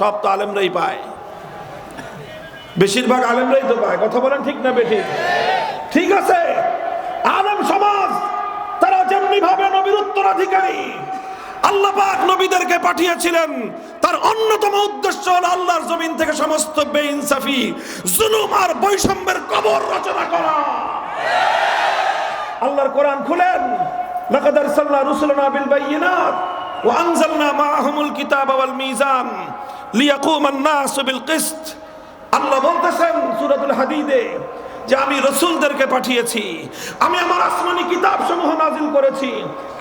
সব তো আলেমরাই পায়, বেশিরভাগ আলেমরাই তো পায়। কথা বলেন ঠিক না বেঠিক? ঠিক আছে, আলেম সমাজ তারা যেমনি ভাবে নবীর উত্তরাধিকারী, আল্লাহ পাক নবীদেরকে পাঠিয়েছিলেন, তার অন্যতম উদ্দেশ্য হলো আল্লাহর জমিন থেকে সমস্ত বেইনসাফি, জুলুম আর বৈষম্যের কবর রচনা করা। আল্লাহর কোরআন খুলেন, লাকাদ আরসালনা রুসুলানা বিল বাইয়িনাত ওয়া আনজালনা মাআহুমুল কিতাবা ওয়াল মিজান লিয়াকুমান নাসু বিল কিসত। আল্লাহ বলতেছেন সূরাতুল হাদীদে যে আমি রাসূলদেরকে পাঠিয়েছি, আমি আমার আসমানি কিতাব সমূহ নাজিল করেছি।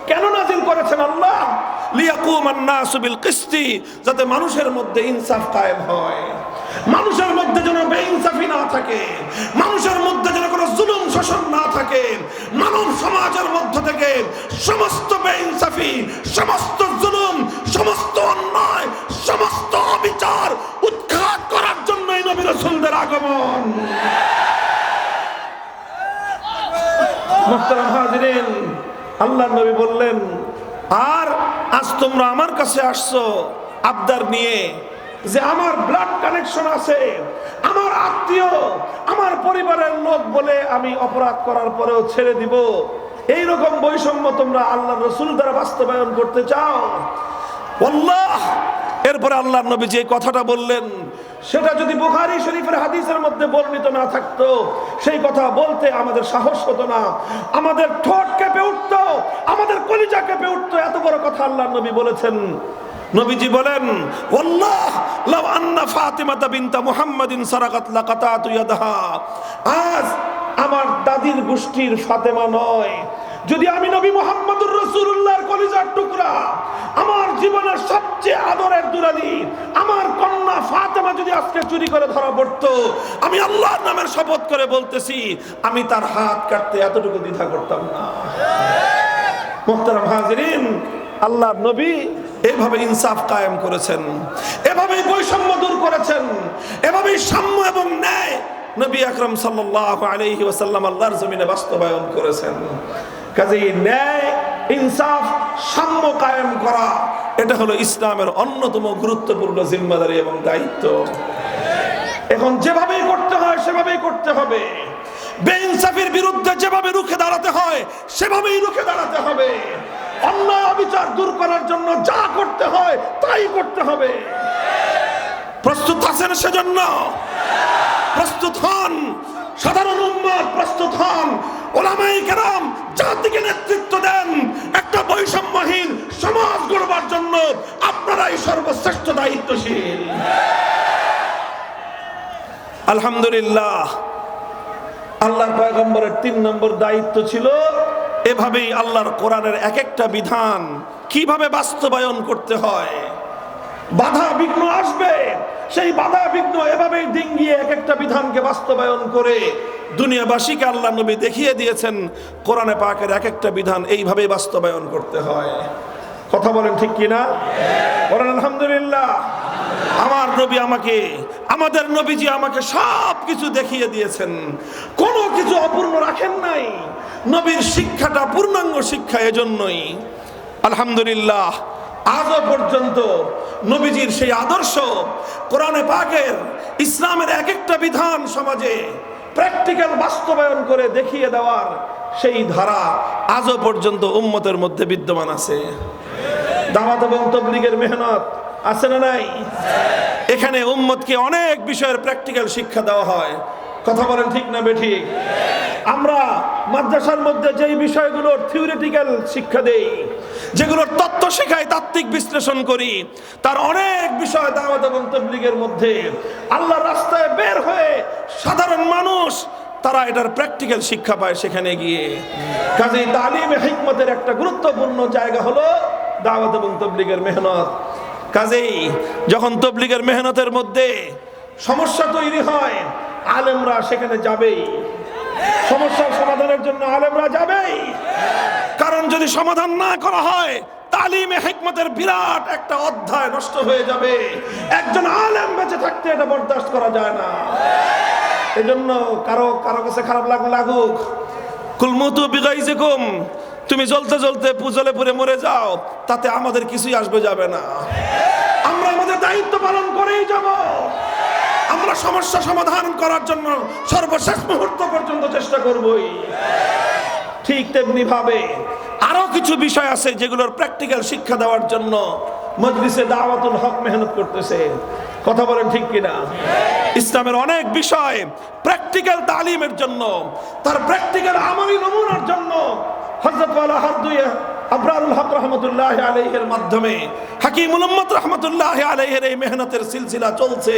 কেন নাজিল করেছেন আল্লাহ? লিয়াকুমান নাসু বিল কিসতি, যাতে মানুষের মধ্যে ইনসাফ কায়েম হয়, মানুষের মধ্যে যেন বেইনসাফি না থাকে, মানুষের মধ্যে যেন কোনো জুলুম শোষণ না থাকে, মানব সমাজের মধ্য থেকে সমস্ত বেইনসাফি, সমস্ত জুলুম, সমস্ত অন্যায়, সমস্ত অবিচার উৎখাত করার জন্যই নবী রাসূলদের আগমন। মুহতারাম হাজিরিন, আল্লাহর নবী বললেন, আর আজ তোমরা আমার কাছে আসছো আবদার নিয়ে যে আমার ব্লাড কানেকশন আছে, আমার আত্মীয়, আমার পরিবারের লোক বলে আমি অপরাধ করার পরেও ছেড়ে দিব, এইরকম বৈষম্য তোমরা আল্লাহর রাসূল দ্বারা বাস্তবায়ন করতে চাও। আল্লাহ, এরপরে আল্লাহর নবী যে কথাটা বললেন সেটা যদি বুখারী শরীফের হাদিসের মধ্যে বর্ণিত না থাকতো, সেই কথা বলতে আমাদের সাহস হতো না, আমাদের ঠোঁট কেঁপে উঠতো, আমাদের কলিজা কেঁপে উঠতো। এত বড় কথা আল্লাহর নবী বলেছেন। নবীজি বলেন, ওয়াল্লাহ লাউ আন্না ফাতিমাতা বিনতা মুহাম্মাদিন সারাকাত লাকাতাতু ইয়াদাহা। আজ আমার দাদির গোষ্ঠীর ফাতেমা নয়, যদি আমি নবী মুহাম্মদুর রাসূলুল্লাহর কলিজার টুকরা, আমার জীবনের সবচেয়ে আদরের দুলালি আমার কন্যা ফাতেমা যদি আজকে চুরি করে ধরা পড়তো, আমি আল্লাহর নামের শপথ করে বলতেছি আমি তার হাত কাটতে এতটুকু দ্বিধা করতাম না। মুহতারাম হাজিরিন, আল্লাহর নবী এভাবে ইনসাফ কায়েম করেছেন, এভাবেই বৈষম্য দূর করেছেন, এভাবেই সাম্য এবং ন্যায় নবী আকরাম সাল্লাল্লাহু আলাইহি ওয়াসাল্লাম আল্লাহর জমিনে বাস্তবায়ন করেছেন। কাজেই ন্যায়, ইনসাফ, সাম্য কায়েম করা এটা হলো ইসলামের অন্যতম গুরুত্বপূর্ণ জিম্মাদারি এবং দায়িত্ব। এখন যেভাবেই করতে হয় সেভাবেই করতে হবে, বেইনসাফির বিরুদ্ধে যেভাবে রুখে দাঁড়াতে হয় সেভাবেই রুখে দাঁড়াতে হবে, অন্যায় অবিচার দূর করার জন্য যা করতে হয় তাই করতে হবে। প্রস্তুত আছেন সেজন্য? প্রস্তুত হন, সাধারণ উম্মত প্রস্তুত হন, উলামায়ে কেরাম জাতিকে নেতৃত্ব দেন। একটা বৈষম্যহীন সমাজ গড়বার জন্য আপনারাই সর্বশ্রেষ্ঠ দায়িত্বশীল। আলহামদুলিল্লাহ, আল্লাহর পয়গম্বরের 3 নম্বর দায়িত্ব ছিল এভাবেই আল্লাহর কোরআনের এক একটা বিধান কিভাবে বাস্তবায়ন করতে হয়। বাধা বিঘ্ন আসবে, সেই বাধা বিঘ্ন এভাবেই ডিঙ্গিয়ে এক একটা বিধানকে বাস্তবায়ন করে দুনিয়াবাসীকে আল্লাহ নবী দেখিয়ে দিয়েছেন কোরআনে পাকের এক একটা বিধান এইভাবেই বাস্তবায়ন করতে হয়। কথা বলেন ঠিক কিনা? বলেন আলহামদুলিল্লাহ। আমার নবী আমাকে, আমাদের নবীজি আমাকে সব কিছু দেখিয়ে দিয়েছেন, কোনো কিছু অপূর্ণ রাখেন নাই। নবীর শিক্ষাটা পূর্ণাঙ্গ শিক্ষা, এজন্যই আলহামদুলিল্লাহ আজও পর্যন্ত নবীজির সেই আদর্শ কোরআনে পাকের ইসলামের এক একটা বিধান সমাজে প্র্যাকটিক্যাল বাস্তবায়ন করে দেখিয়ে দেওয়ার সেই ধারা আজও পর্যন্ত উম্মতের মধ্যে বিদ্যমান আছে। দাওয়াত এবং তাবলীগের মেহনত আছে না নাই? এখানে উম্মতকে অনেক বিষয়ের প্র্যাকটিক্যাল শিক্ষা দেওয়া হয়। কথা বলেন ঠিক না বেঠিক? আমরা মাদ্রাসার মধ্যে যেই বিষয়গুলোর থিওরিটিক্যাল শিক্ষা দেই, যেগুলোর তত্ত্ব শেখাই, তাত্ত্বিক বিশ্লেষণ করি, তার অনেক বিষয় দাওয়াত এবং তাবলীগের মধ্যে আল্লাহর রাস্তায় বের হয়ে সাধারণ মানুষ তারা এটার প্র্যাকটিক্যাল শিক্ষা পায় সেখানে গিয়ে। কাজেই তালিমে হিকমতের একটা গুরুত্বপূর্ণ জায়গা হলো দাওয়াত এবং তাবলীগের মেহনত। কাজেই যখন তাবলীগের মেহনতের মধ্যে সমস্যা তৈরি হয়, আলেমরা সেখানে যাবেই, সমস্যার সমাধানের জন্য আলেমরা যাবেই। কারণ যদি সমাধান না করা হয় তালিমে হিকমতের বিরাট একটা অধ্যায় নষ্ট হয়ে যাবে। একজন আলেম বেঁচে থাকতে এটা বরদাস্ত করা যায় না। এজন্য কারো কাছে খারাপ লাগুক, কুলমুতু বিগাইজিকুম, তুমি জ্বলতে জ্বলতে জ্বলে পুড়ে মরে যাও, তাতে আমাদের কিছুই আসবে যাবে না। আমরা আমাদের দায়িত্ব পালন করেই যাব। আমরা সমস্যা সমাধান করার জন্য সর্বশেষ মুহূর্ত পর্যন্ত চেষ্টা করবই। ঠিক তেমনি ভাবে আরো কিছু বিষয় আছে যেগুলোর প্র্যাকটিক্যাল শিক্ষা দেওয়ার জন্য মজলিসে দাওয়াতুল হক মেহনত করতেছে। কথা বলেন ঠিক কিনা? ইসলামের অনেক বিষয় প্র্যাকটিক্যাল তালিমের জন্য, তার প্র্যাকটিক্যাল আমলি নমুনার জন্য হযরত ওয়ালা হারদুয়া আবরারুল হক রহমতুল্লাহ আলাইহির মাধ্যমে হাকিমুল উম্মত রহমতুল্লাহ আলাইহির এই মেহনতের সিলসিলা চলছে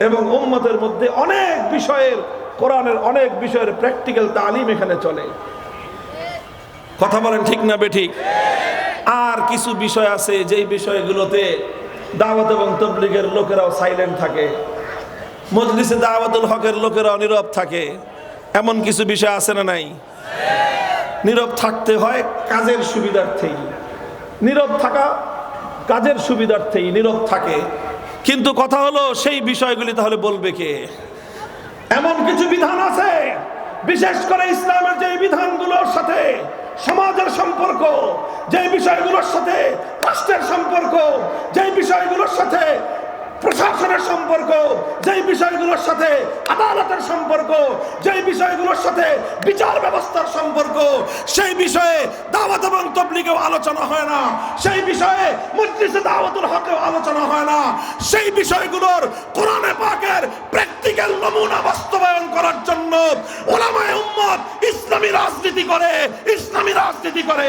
এবং উম্মতের মধ্যে অনেক বিষয়ের, কোরআনের অনেক বিষয়ের প্র্যাকটিক্যাল তালিম এখানে চলে। কথা বলেন ঠিক না বেঠিক? আর কিছু বিষয় আছে যেই বিষয়গুলোতে দাওয়াত এবং তাবলীগের লোকেরাও সাইলেন্ট থাকে, মজলিসে দাওয়াতুল হকের লোকেরাও নীরব থাকে। এমন কিছু বিষয় আছে না নাই? নীরব থাকতে হয় কাজের সুবিধার্থেই, নীরব থাকা কাজের সুবিধার্থেই নীরব থাকে। কিন্তু কথা হলো সেই বিষয়গুলি তাহলে বলবে কে? এমন কিছু বিধান আছে, বিশেষ করে ইসলামের যে বিধানগুলোর সাথে সমাজের সম্পর্ক, যে বিষয়গুলোর সাথে রাষ্ট্রের সম্পর্ক, যে বিষয়গুলোর সাথে প্রশাসনের সম্পর্ক, যেই বিষয়গুলোর সাথে আদালতের সম্পর্ক, যেই বিষয়গুলোর সাথে বিচার ব্যবস্থার সম্পর্ক, সেই বিষয়ে দাওয়াত এবং তাবলীগেও আলোচনা হয় না, সেই বিষয়ে মজলিসে দাওয়াতুল হকেও আলোচনা হয় না। সেই বিষয়গুলোর কোরআনে পাকের প্র্যাকটিক্যাল নমুনা বাস্তবায়ন করার জন্য উলামায়ে উম্মত ইসলামী রাজনীতি করে, ইসলামী রাজনীতি করে।